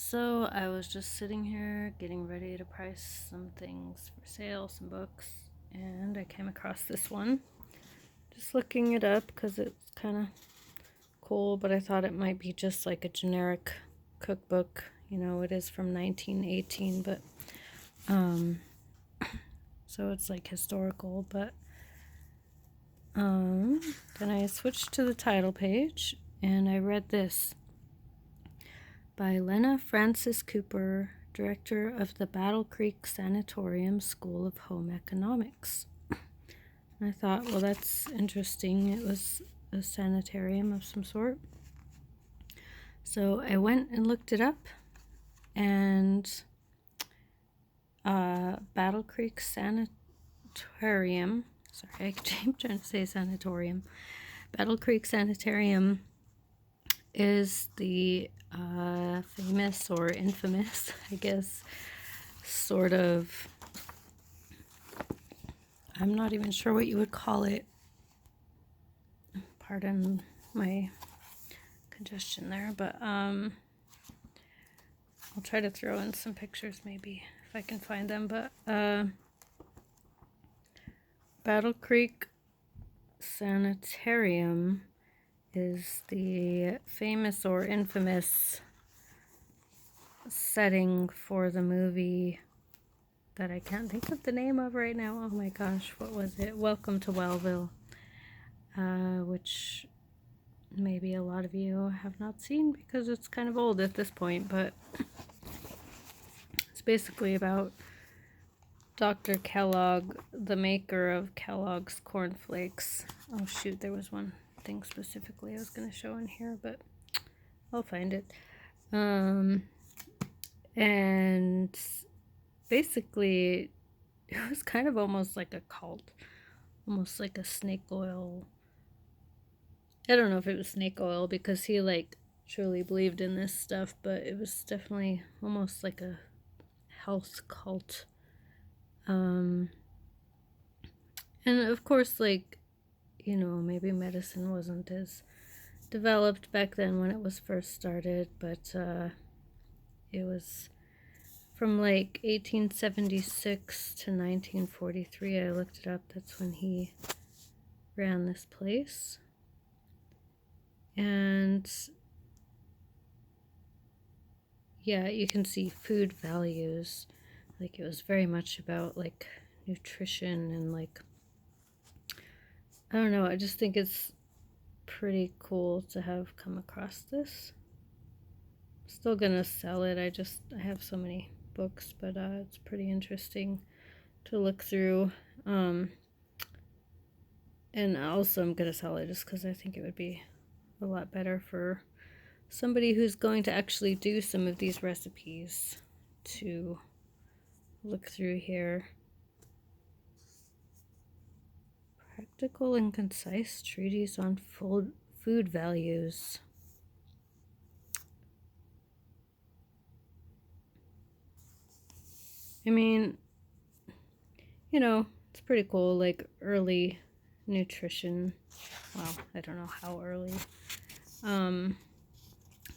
So I was just sitting here getting ready to price some things for sale, some books, and I came across this one. Just looking it up because it's kind of cool, but I thought it might be just like a generic cookbook. You know, it is from 1918, but so it's like historical, but then I switched to the title page and I read this by Lena Francis Cooper, director of the Battle Creek Sanitarium School of Home Economics. And I thought, well, that's interesting. It was a sanitarium of some sort. So I went and looked it up, and Battle Creek Sanitarium, sorry, I keep trying to say sanatorium. Battle Creek Sanitarium is the famous or infamous, I guess, sort of, I'm not even sure what you would call it. Pardon my congestion there, but I'll try to throw in some pictures maybe if I can find them. But Battle Creek Sanitarium is the famous or infamous setting for the movie that I can't think of the name of right now. Oh my gosh, what was it? Welcome to Wellville, which maybe a lot of you have not seen because it's kind of old at this point, but it's basically about Dr. Kellogg, the maker of Kellogg's Corn Flakes. Oh shoot, there was one thing specifically I was going to show in here, but I'll find it. And basically it was kind of almost like a cult, almost like a snake oil. I don't know if it was snake oil because he like truly believed in this stuff, but it was definitely almost like a health cult. And of course, like, you know, maybe medicine wasn't as developed back then when it was first started, but it was from like 1876 to 1943. I looked it up. That's when he ran this place. And yeah, you can see food values. Like it was very much about like nutrition and like, I don't know, I just think it's pretty cool to have come across this. Still gonna sell it. I have so many books, but it's pretty interesting to look through. And also I'm gonna sell it just because I think it would be a lot better for somebody who's going to actually do some of these recipes to look through here. Practical and concise treatise on food values. I mean, you know, it's pretty cool, like early nutrition. Well, I don't know how early. I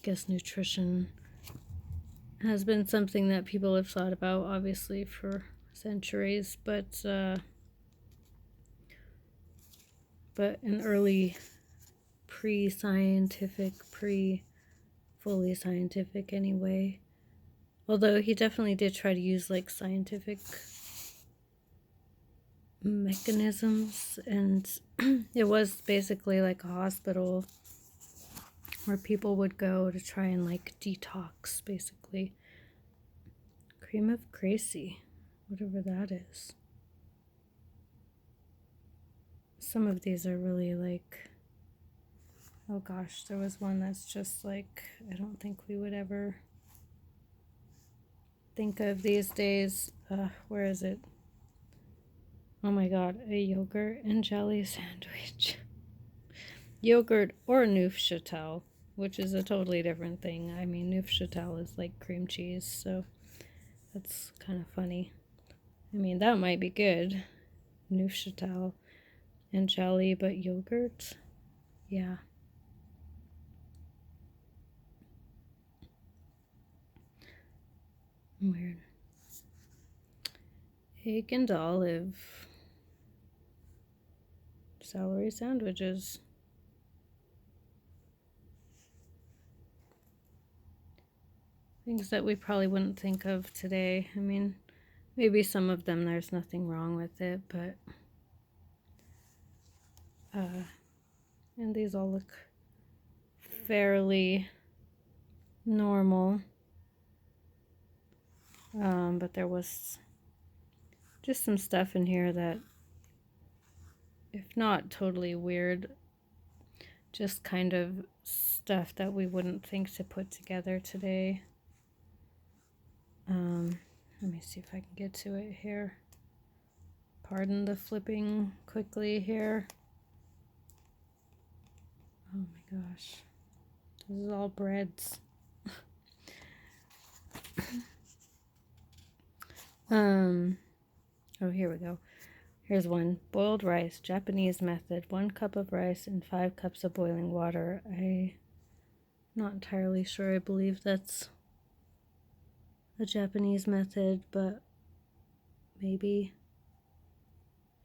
guess nutrition has been something that people have thought about, obviously, for centuries, but an early pre-scientific, fully scientific anyway. Although he definitely did try to use like scientific mechanisms, and it was basically like a hospital where people would go to try and like detox, basically. Cream of Gracie, whatever that is. Some of these are really like, oh gosh, there was one that's just like, I don't think we would ever think of these days. Where is it? Oh my god, a yogurt and jelly sandwich. Yogurt or Neufchâtel, which is a totally different thing. I mean, Neufchâtel is like cream cheese, so that's kind of funny. I mean, that might be good. Neufchâtel and jelly, but yogurt? Yeah. Weird. Egg and olive. Celery sandwiches. Things that we probably wouldn't think of today. I mean, maybe some of them there's nothing wrong with it, but and these all look fairly normal. But there was just some stuff in here that, if not totally weird, just kind of stuff that we wouldn't think to put together today. Let me see if I can get to it here. Pardon the flipping quickly here. Oh my gosh. This is all breads. Oh, here we go. Here's one. Boiled rice, Japanese method. 1 cup of rice and 5 cups of boiling water. I'm not entirely sure. I believe that's a Japanese method, but maybe.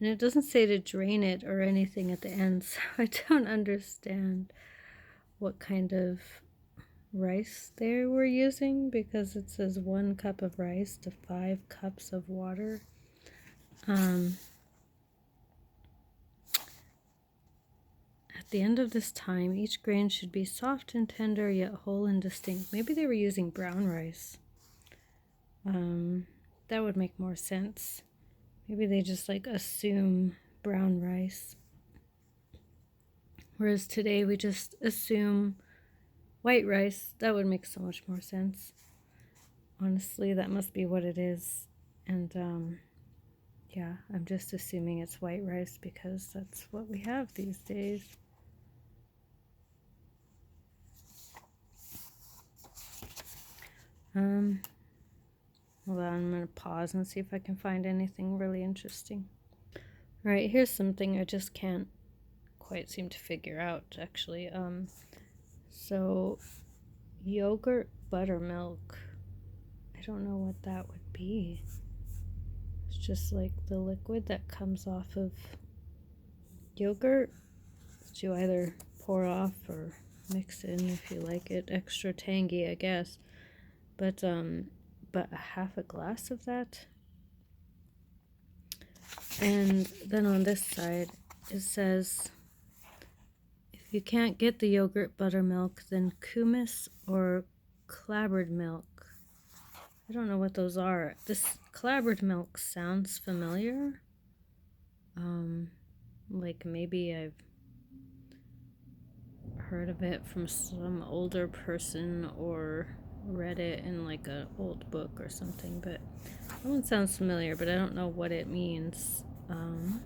And it doesn't say to drain it or anything at the end, so I don't understand what kind of rice they were using, because it says 1 cup of rice to 5 cups of water. At the end of this time, each grain should be soft and tender, yet whole and distinct. Maybe they were using brown rice. That would make more sense. Maybe they just like assume brown rice. Whereas today we just assume white rice. That would make so much more sense. Honestly, that must be what it is. And yeah, I'm just assuming it's white rice because that's what we have these days. Hold on, I'm going to pause and see if I can find anything really interesting. All right, here's something I just can't quite seem to figure out, actually. So, yogurt buttermilk. I don't know what that would be. It's just like the liquid that comes off of yogurt that you either pour off or mix in if you like it extra tangy, I guess. But a half a glass of that. And then on this side it says, if you can't get the yogurt buttermilk, then kumis or clabbered milk. I don't know what those are. This clabbered milk sounds familiar. Like maybe I've heard of it from some older person or read it in like an old book or something, but that one sounds familiar, but I don't know what it means. And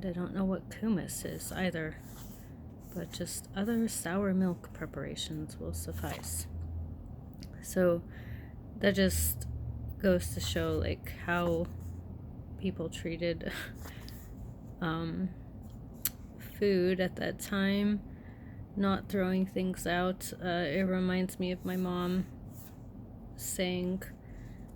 I don't know what kumis is either, but just other sour milk preparations will suffice. So that just goes to show like how people treated food at that time, not throwing things out. It reminds me of my mom saying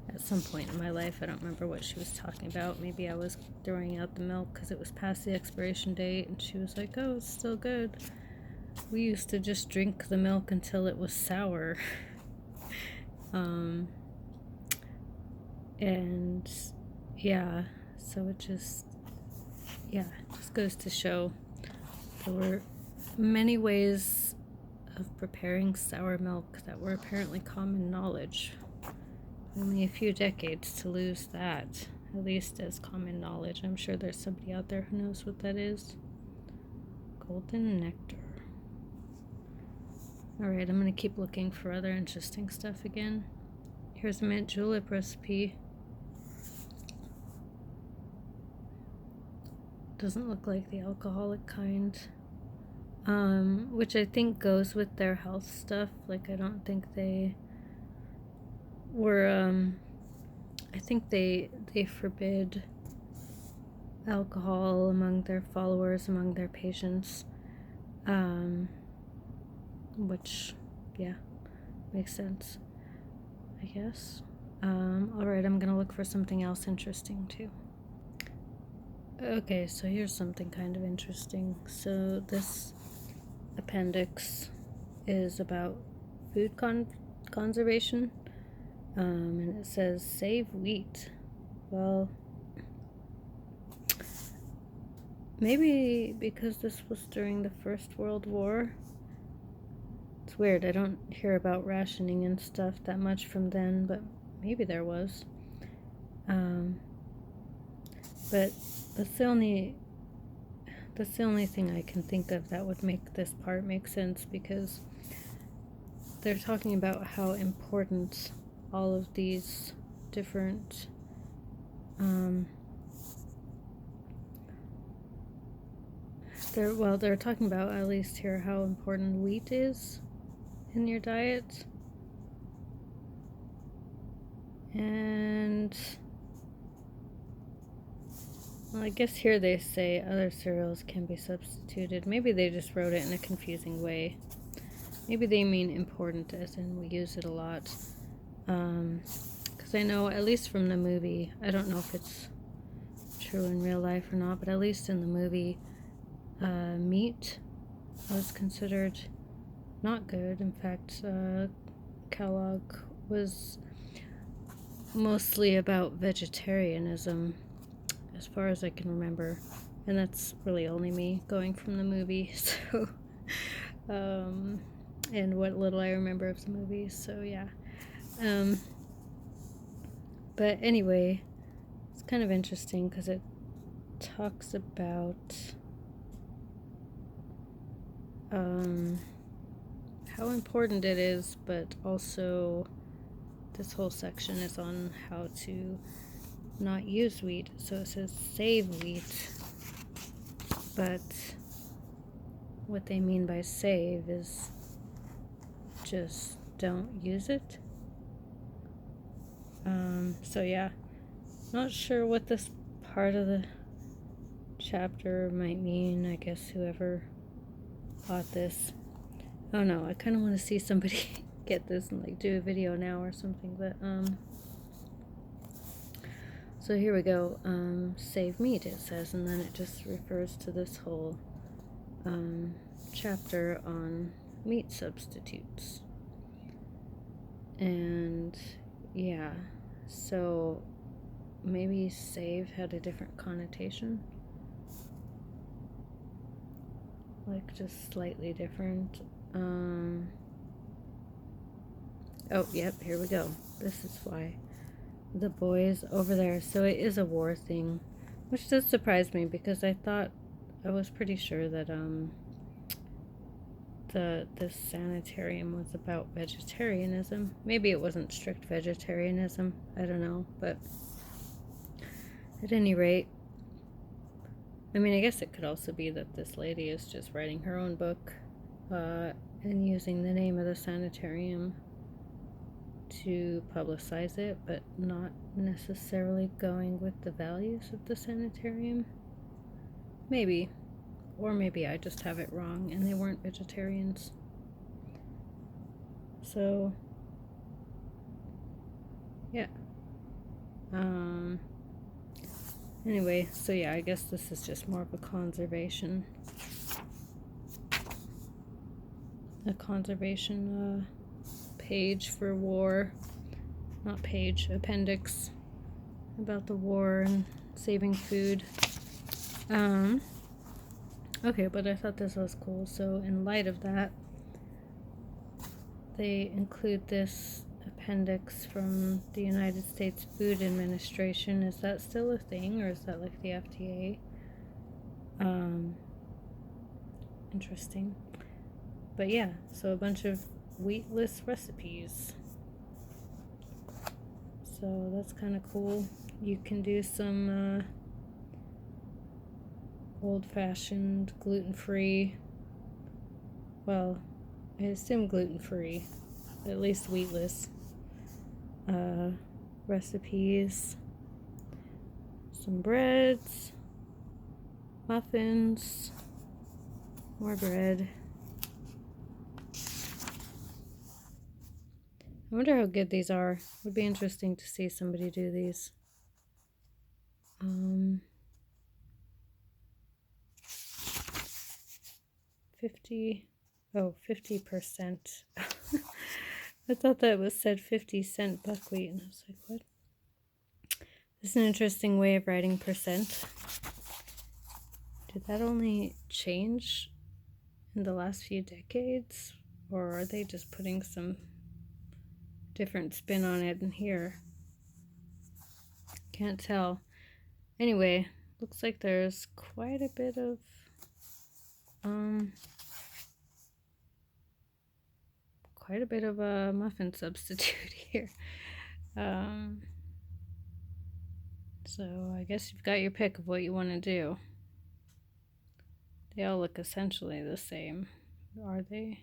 at some point in my life, I don't remember what she was talking about, maybe I was throwing out the milk because it was past the expiration date, and she was like, oh, it's still good. We used to just drink the milk until it was sour. And yeah, so it just goes to show there were many ways of preparing sour milk that were apparently common knowledge. Only a few decades to lose that, at least as common knowledge. I'm sure there's somebody out there who knows what that is. Golden nectar. Alright, I'm going to keep looking for other interesting stuff again. Here's a mint julep recipe. Doesn't look like the alcoholic kind. Which I think goes with their health stuff. Like, I don't think they were, I think they forbid alcohol among their followers, among their patients. Which, yeah, makes sense, I guess. Alright, I'm gonna look for something else interesting too. Okay, so here's something kind of interesting. So this appendix is about food conservation, and it says save wheat. Well, maybe because this was during the First World War. It's weird, I don't hear about rationing and stuff that much from then, but maybe there was. But that's the only thing I can think of that would make this part make sense, because they're talking about how important all of these different they're talking about, at least here, how important wheat is in your diet. And well, I guess here they say other cereals can be substituted. Maybe they just wrote it in a confusing way. Maybe they mean important as in we use it a lot. Because I know, at least from the movie, I don't know if it's true in real life or not, but at least in the movie, meat was considered not good. In fact, Kellogg was mostly about vegetarianism, as far as I can remember, and that's really only me going from the movie. So, and what little I remember of the movie. So yeah. But anyway, it's kind of interesting because it talks about how important it is, but also this whole section is on how to not use wheat. So it says save wheat, but what they mean by save is just don't use it. So yeah, not sure what this part of the chapter might mean. I guess whoever bought this, I don't know, I kind of want to see somebody get this and like do a video now or something. But so here we go. Save meat, it says, and then it just refers to this whole chapter on meat substitutes. And yeah, so maybe save had a different connotation, like just slightly different. Oh, yep, here we go. This is why the boys over there. So it is a war thing, which does surprise me, because I was pretty sure that this sanitarium was about vegetarianism. Maybe it wasn't strict vegetarianism, I don't know, but at any rate, I mean, I guess it could also be that this lady is just writing her own book and using the name of the sanitarium to publicize it, but not necessarily going with the values of the sanitarium. Maybe. Or maybe I just have it wrong and they weren't vegetarians. So, yeah. Anyway, so yeah, I guess this is just more of a conservation page for war. Not page, appendix about the war and saving food. Okay, but I thought this was cool. So in light of that, they include this appendix from the United States Food Administration. Is that still a thing, or is that like the FDA? Interesting. But yeah, so a bunch of wheatless recipes. So that's kind of cool. You can do some old-fashioned gluten-free, well, I assume gluten-free, at least wheatless recipes, some breads, muffins, more bread. I wonder how good these are. Would be interesting to see somebody do these. 50%. I thought that was said 50-cent buckwheat, and I was like, what? This is an interesting way of writing percent. Did that only change in the last few decades? Or are they just putting some different spin on it in here? Can't tell. Anyway, looks like there's quite a bit of a muffin substitute here. So I guess you've got your pick of what you want to do. They all look essentially the same. Are they?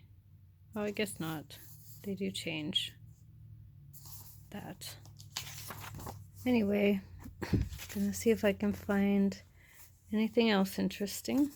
Oh, I guess not. They do change that. Anyway, gonna see if I can find anything else interesting.